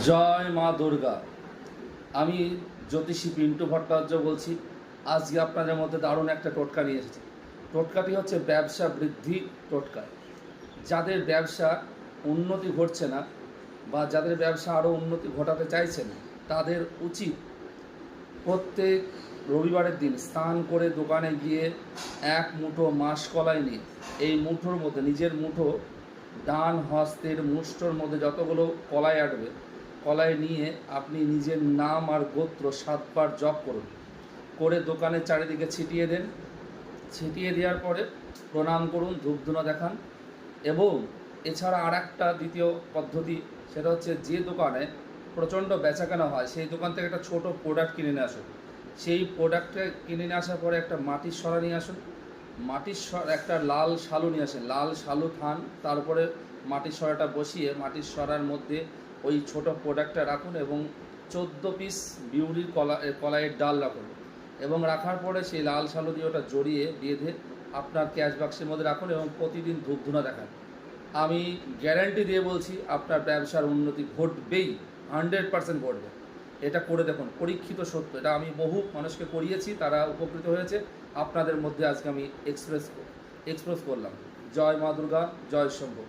জয় মা দুর্গা। আমি জ্যোতিষী পিন্টু ভট্টাচার্য বলছি। আজকে আপনাদের মধ্যে দারুণ একটা টোটকা নিয়ে এসেছি। টোটকাটি হচ্ছে ব্যবসা বৃদ্ধি টোটকা। যাদের ব্যবসা উন্নতি ঘটছে না বা যাদের ব্যবসা আরও উন্নতি ঘটাতে চাইছেন, তাদের উচিত প্রত্যেক রবিবারের দিন স্নান করে দোকানে গিয়ে এক মুঠো মাসকলাই নিয়ে, এই মুঠোর মধ্যে নিজের মুঠো ডান হস্তের মুষ্টোর মধ্যে যতগুলো কলাই আটবে, কলাই নিয়ে আপনি নিজের নাম আর গোত্র 7 বার জপ করুন, করে দোকানের চারিদিকে ছিটিয়ে দেন। ছিটিয়ে দেওয়ার পরে প্রণাম করুন, ধূপধুনা দেখান। এবং এছাড়া আর একটা দ্বিতীয় পদ্ধতি, সেটা হচ্ছে যে দোকানে প্রচণ্ড বেচাকেনা হয় সেই দোকান থেকে একটা ছোট প্রোডাক্ট কিনে নিয়ে আসুন। সেই প্রোডাক্টটা কিনে নিয়ে আসার পরে একটা মাটির সরা নিয়ে আসুন। মাটির একটা লাল শালু নিয়ে আসেন, লাল শালু থান, তারপরে মাটির সরাটা বসিয়ে মাটির সরার মধ্যে ওই ছোট প্রোডাক্টটা রাখুন এবং 14 পিস বিউলির কলাইয়ের ডাল রাখুন। এবং রাখার পরে সেই লাল শালু দিয়ে ওটা জড়িয়ে বেঁধে আপনার ক্যাশ বাক্সের মধ্যে রাখুন এবং প্রতিদিন ধূপধুনা দেখান। আমি গ্যারান্টি দিয়ে বলছি, আপনার ব্যবসার উন্নতি ঘটবেই, 100% ঘটবে। এটা করে দেখুন, পরীক্ষিত সত্য। এটা আমি বহু মানুষকে করিয়েছি, তারা উপকৃত হয়েছে। আপনাদের মধ্যে আজকে আমি এক্সপ্রেস করলাম। জয় মা দুর্গা, জয় শম্ভু।